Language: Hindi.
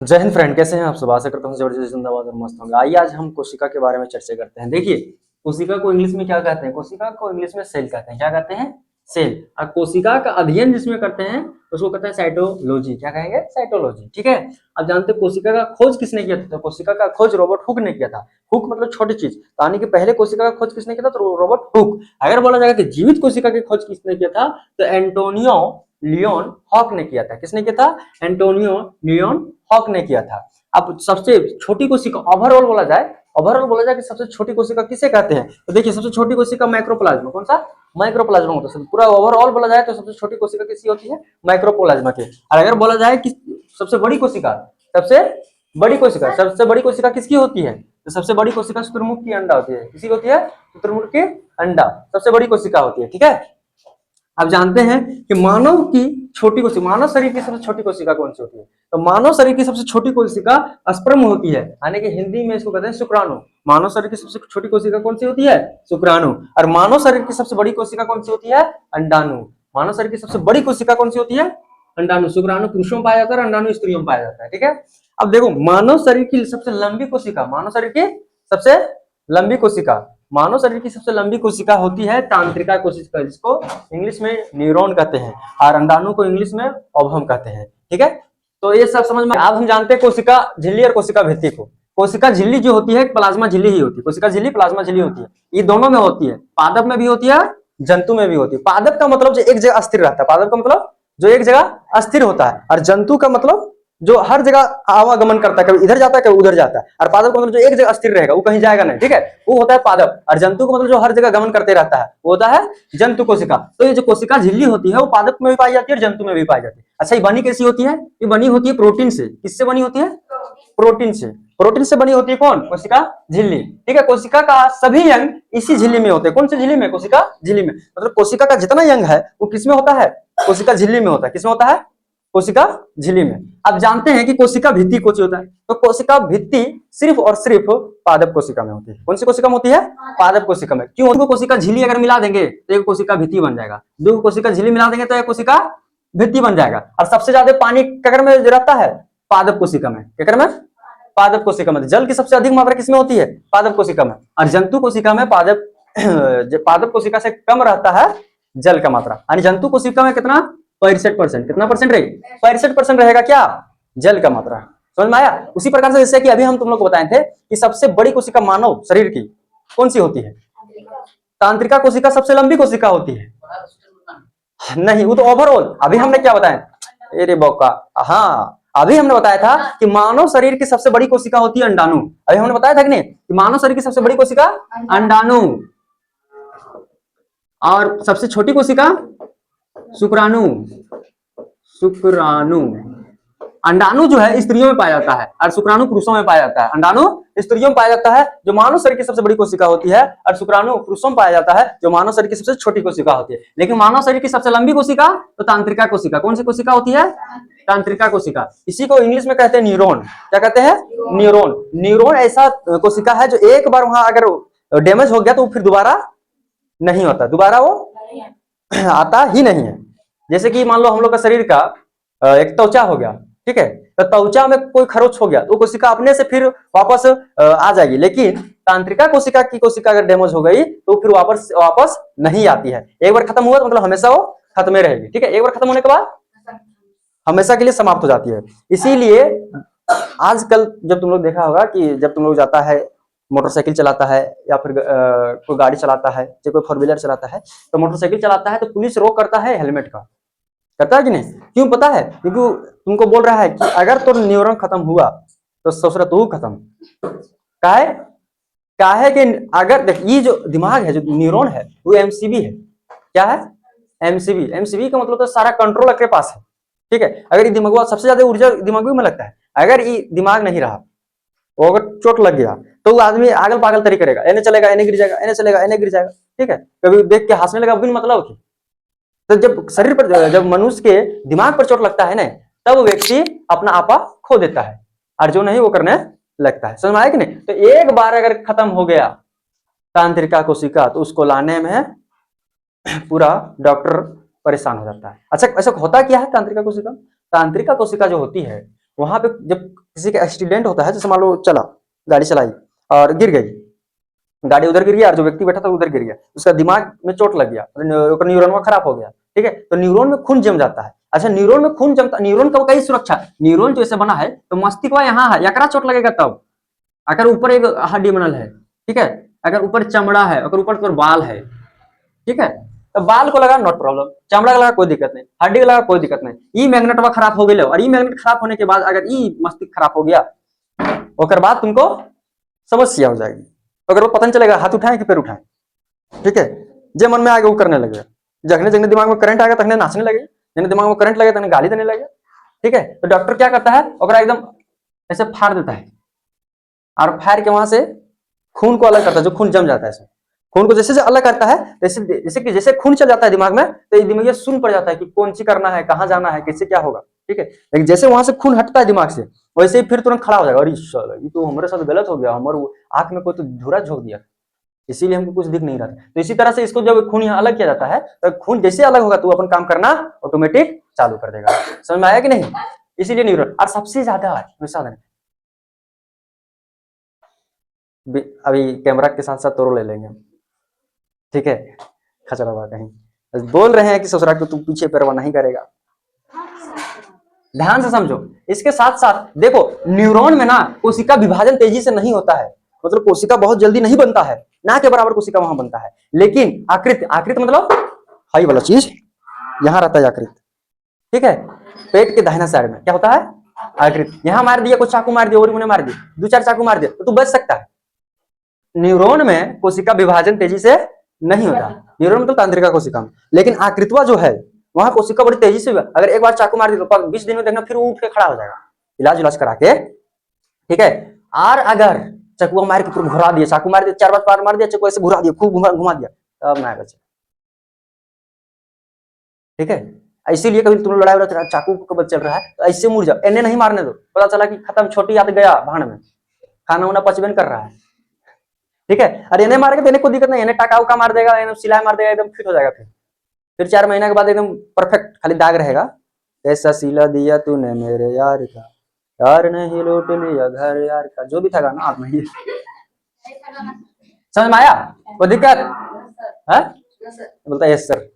जय हिंद फ्रेंड, कैसे हैं आप सब। आशा करता हूँ जबरदस्त जिंदाबाद और मस्त होंगे। आइए आज हम कोशिका के बारे में चर्चा करते हैं। देखिए, कोशिका को इंग्लिश में क्या कहते हैं? कोशिका को इंग्लिश में सेल कहते हैं। क्या कहते हैं? सेल। और कोशिका का अध्ययन जिसमें करते हैं उसको कहते हैं साइटोलॉजी। क्या कहेंगे? साइटोलॉजी। ठीक है। अब जानते हैं कोशिका का खोज किसने किया था? तो कोशिका का खोज रॉबर्ट हुक ने किया था। हुक मतलब छोटी चीज, यानी कि पहले कोशिका का खोज किसने किया था? तो रॉबर्ट हुक। अगर बोला जाएगा कि जीवित कोशिका की खोज किसने किया था, तो एंटोनियो लियोन हॉक ने किया था। किसने किया था? एंटोनियो लियोन हॉक ने किया था। अब सबसे छोटी कोशिका ओवरऑल बोला जाए कि सबसे छोटी कोशिका किसे कहते हैं? तो देखिए, सबसे छोटी कोशिका माइक्रोप्लाज्मा। कौन सा? माइक्रोप्लाज्मा होता है। पूरा ओवरऑल बोला जाए तो सबसे छोटी कोशिका किसकी होती है? माइक्रोप्लाज्मा की। और अगर बोला जाए कि सबसे बड़ी कोशिका सबसे बड़ी कोशिका किसकी होती है? तो सबसे बड़ी कोशिका शुतुरमुर्ग की अंडा होती है। किसी होती है? शुतुरमुर्ग की अंडा सबसे बड़ी कोशिका होती है। ठीक है। अब जानते हैं कि मानव शरीर की सबसे छोटी कोशिका कौन सी होती है? तो मानव शरीर की सबसे छोटी कोशिका स्पर्म होती है, यानी कि हिंदी में इसको कहते हैं शुक्राणु। मानव शरीर की सबसे छोटी कोशिका कौन सी होती है? शुक्राणु। और मानव शरीर की सबसे बड़ी कोशिका कौन सी होती है? अंडाणु। मानव शरीर की सबसे बड़ी कोशिका कौन सी होती है? अंडाणु। शुक्राणु पुरुषों में पाया जाता है, अंडाणु स्त्रियों में पाया जाता है। ठीक है। अब देखो, मानव शरीर की सबसे लंबी कोशिका मानव शरीर की सबसे लंबी कोशिका होती है तांत्रिका कोशिका, जिसको इंग्लिश में न्यूरॉन कहते हैं, और अंडाणु को इंग्लिश में ओवम कहते हैं। ठीक है। तो ये सब समझ में। अब हम जानते हैं कोशिका झिल्ली और कोशिका भित्ति को। कोशिका झिल्ली जो होती है प्लाज्मा झिल्ली ही होती है। कोशिका झिल्ली प्लाज्मा झिल्ली होती है। ये दोनों में होती है, पादप में भी होती है, जंतु में भी होती है। पादप का मतलब जो एक जगह अस्थिर रहता है, पादप का मतलब जो एक जगह अस्थिर होता है, और जंतु का मतलब जो हर जगह आवागमन करता है, कभी इधर जाता है कभी उधर जाता है। और पादप का मतलब जो एक जगह स्थिर रहेगा, वो कहीं जाएगा नहीं। ठीक है, वो होता है पादप। और जंतु का मतलब जो हर जगह गमन करते रहता है, वो होता है जंतु कोशिका। तो ये जो कोशिका झिल्ली होती है वो पादप में भी पाई जाती है और जंतु में भी पाई जाती है। अच्छा, ये बनी कैसी होती है? ये बनी होती है प्रोटीन से। किससे बनी होती है? प्रोटीन से। प्रोटीन से बनी होती है कौन? कोशिका झिल्ली। ठीक है। कोशिका का सभी अंग इसी झिल्ली में होते हैं। कौन सी झिल्ली में? कोशिका झिल्ली में। मतलब कोशिका का जितना अंग है वो किसमें होता है? कोशिका झिल्ली में होता है। किसमें होता है? कोशिका झिल्ली में। अब जानते हैं कि कोशिका भित्ति कौन सी होता है? तो कोशिका भित्ति सिर्फ और सिर्फ पादप कोशिका में होती है। कौन सी कोशिका में होती है? पादप कोशिका में। क्यों? दो कोशिका झिल्ली अगर मिला देंगे तो एक कोशिका भित्ति बन जाएगा। दो कोशिका झिल्ली मिला देंगे तो एक कोशिका भित्ति बन जाएगा। और सबसे ज्यादा पानी ककर में रहता है? पादप कोशिका में। ककर में? पादप कोशिका में। जल की सबसे अधिक मात्रा किसमें होती है? पादप कोशिका में। और जंतु कोशिका में पादप कोशिका से कम रहता है जल का मात्रा। यानी जंतु कोशिका में कितना? 65%। कितना परसेंट रहेगी? 65% रहेगा क्या? जल का मात्रा। समझ में आया? उसी प्रकार से जैसे कि अभी हम तुम लोग को बताए थे कि सबसे बड़ी कोशिका मानव शरीर की कौन सी होती है? तांत्रिका कोशिका सबसे लंबी कोशिका होती है। नहीं, वो तो ओवरऑल। अभी हमने क्या बताया? अरे बौका, हाँ, अभी हमने बताया था कि मानव शरीर की सबसे बड़ी कोशिका होती है अंडाणु। अभी हमने बताया था कि नहीं कि मानव शरीर की सबसे बड़ी कोशिका अंडाणु, और सबसे छोटी कोशिका शुक्राणु। शुक्राणु। अंडाणु जो है स्त्रियों में पाया जाता है और शुक्राणु पुरुषों में पाया जाता है। अंडाणु स्त्रियों में पाया जाता है जो मानव शरीर की सबसे बड़ी कोशिका होती है, और शुक्राणु पुरुषों में पाया जाता है जो मानव शरीर की सबसे छोटी कोशिका होती है। लेकिन मानव शरीर की सबसे लंबी कोशिका तो तांत्रिका कोशिका। कौन सी कोशिका होती है? तांत्रिका कोशिका। इसी को इंग्लिश में कहते हैं न्यूरॉन। क्या कहते हैं? न्यूरॉन। न्यूरॉन ऐसा कोशिका है जो एक बार वहां अगर डैमेज हो गया तो फिर दोबारा नहीं होता, दोबारा वो आता ही नहीं है। जैसे कि मान लो हम लोग का शरीर का एक त्वचा हो गया। ठीक है। तो त्वचा में कोई खरोच हो गया तो कोशिका अपने से फिर वापस आ जाएगी। लेकिन तांत्रिका कोशिका की कोशिका अगर डैमेज हो गई तो फिर वापस नहीं आती है। एक बार खत्म हुआ तो मतलब हमेशा वो खत्म ही रहेगी। ठीक है। एक बार खत्म होने के बाद हमेशा के लिए समाप्त हो जाती है। इसीलिए आजकल जब तुम लोग देखा होगा कि जब तुम लोग जाता है, मोटरसाइकिल चलाता है या फिर कोई गाड़ी चलाता है, चाहे कोई फोर व्हीलर चलाता है, तो मोटरसाइकिल चलाता है तो पुलिस रोक करता है हेलमेट का। करता है कि नहीं? क्यों पता है? क्योंकि तुमको बोल रहा है कि अगर तो न्यूरॉन खत्म हुआ तो सोच तू खत्म। काहे? काहे कि अगर देख, ये जो दिमाग है, जो न्यूरॉन है, वो एमसीबी है। क्या है? एमसीबी। एमसीबी का मतलब तो सारा कंट्रोल आपके पास है। ठीक है। अगर ये दिमाग, सबसे ज्यादा ऊर्जा दिमाग में लगता है। अगर ये दिमाग नहीं रहा, वो अगर चोट लग गया तो वो आदमी आगल पागल तरीके करेगा, एने चलेगा एने गिर जाएगा, एने चलेगा एने गिर जाएगा। ठीक है। कभी देख के हंसने लगा बिन मतलब की। तो जब शरीर पर, जब मनुष्य के दिमाग पर चोट लगता है ना, तब वो व्यक्ति अपना आपा खो देता है और जो नहीं वो करने लगता है। समझ में आया कि नहीं? तो एक बार अगर खत्म हो गया तांत्रिका कोशिका तो उसको लाने में पूरा डॉक्टर परेशान हो जाता है। अच्छा, ऐसा होता क्या है तांत्रिका कोशिका? तांत्रिका कोशिका जो होती है वहां पे जब किसी का एक्सीडेंट होता है, जैसे मान लो चला, गाड़ी चलाई और गिर गई, गाड़ी उधर गिर गया और जो व्यक्ति बैठा था उधर गिर गया, उसका दिमाग में चोट लग गया, न्यूरॉन खराब हो गया, ठीक है, तो न्यूरॉन में खून जम जाता है। अच्छा, न्यूरॉन में खून जमता, न्यूरॉन का कई सुरक्षा, न्यूरॉन जो ऐसे बना है तो मस्तिष्क यहाँ है, एकरा चोट लगेगा तब, अगर ऊपर एक हड्डी बनल है, ठीक है, अगर ऊपर चमड़ा है, अगर ऊपर तो बाल है, ठीक है, तो बाल को लगा नॉट प्रॉब्लम, चमड़ा लगा कोई दिक्कत नहीं, हड्डी लगा कोई दिक्कत नहीं, ई मैग्नेटवा खराब हो गया, और ई मैग्नेट खराब होने के बाद अगर ई मस्तिष्क खराब हो गया, ओकर बाद तुमको समस्या हो जाएगी। अगर वो पता नहीं चलेगा हाथ उठाएं कि पैर उठाएं, ठीक है, जो मन में आएगा वो करने लगेगा, जखने जखने दिमाग में करंट आएगा तखने नाचने लगे, जखने दिमाग में करंट लगे तखने गाली देने लगे, ठीक है, तो डॉक्टर क्या करता है, ओकरा एकदम ऐसे फाड़ देता है, और फाड़ के वहां से खून को अलग करता है, जो खून जम जाता है इसमें, खून को जैसे अलग करता है, जैसे खून चल जाता है दिमाग में, तो दिमाग ये सुन पड़ जाता है कि कौन सी करना है, कहाँ जाना है, कैसे क्या होगा, ठीक है, लेकिन जैसे वहां से खून हटता है दिमाग से, वैसे ही फिर तुरंत खड़ा हो जाएगा, अरे साला ये तो हमारे साथ गलत हो गया, हमारे आंख में कोई तो धुरा झोंक दिया, इसीलिए हमको कुछ दिख नहीं रहा था। तो इसी तरह से इसको जब खून यहाँ अलग किया जाता है, तो खून जैसे अलग होगा तो अपन काम करना ऑटोमेटिक चालू कर देगा। समझ में आया कि नहीं? इसीलिए न्यूरॉन, और सबसे ज्यादा अभी कैमरा के साथ साथ तोड़ ले लेंगे, ठीक है, खचरा हुआ कहीं बोल रहे हैं कि ससुराल को तू पीछे परवाह नहीं करेगा, ध्यान से समझो। इसके साथ साथ देखो, न्यूरॉन में ना कोशिका विभाजन तेजी से नहीं होता है, मतलब कोशिका बहुत जल्दी नहीं बनता है, ना के बराबर कोशिका वहां बनता है, लेकिन आकृत, आकृत मतलब हाई वाला चीज यहां रहता है आकृत, ठीक है, पेट के दाहिना साइड में क्या होता है, आकृत। यहां मार दिया, कुछ चाकू मार दिया, और मार दिया, 2-4 चाकू मार दिया तो तू बच सकता है। न्यूरॉन में कोशिका विभाजन तेजी से नहीं होता, न्यूरॉन मतलब तंत्रिका कोशिका में, लेकिन आकृतवा जो है वहां कोशिका बड़ी तेजी से, अगर एक बार चाकू मार दी तो 20 दिन में देखना फिर वो उठ के खड़ा हो जाएगा, इलाज करा के, ठीक है। और अगर चकुआ मार के घुरा दिया, चाकू मार दिया, 4 बार पार मार दिया, चकुआ ऐसे घुरा दिया, खूब घुमा दिया, तब ना बचे, ठीक है। इसीलिए कभी तुम लड़ाई वड़ा चाकू कब चल रहा है तो ऐसे मुड़ जाओ, एने नहीं मारने दो, पता चला कि खत्म, छोटी याद गया भाड़ में, खाना उना पचबेन कर रहा है, ठीक है। अरे इन्हें मारेगा देने को दिक्कत नहीं, इन्हें टाका उका मार देगा, एकदम सिलाई मार देगा, एकदम फिट हो जाएगा, फिर 4 महीने के बाद एकदम परफेक्ट, खाली दाग रहेगा। ऐसा सिला दिया तूने मेरे यार का, यार नहीं लूट लिया घर यार का, जो भी था गाना आप नहीं समझ में आया? वो दिक्कत है, बोलता है यस सर।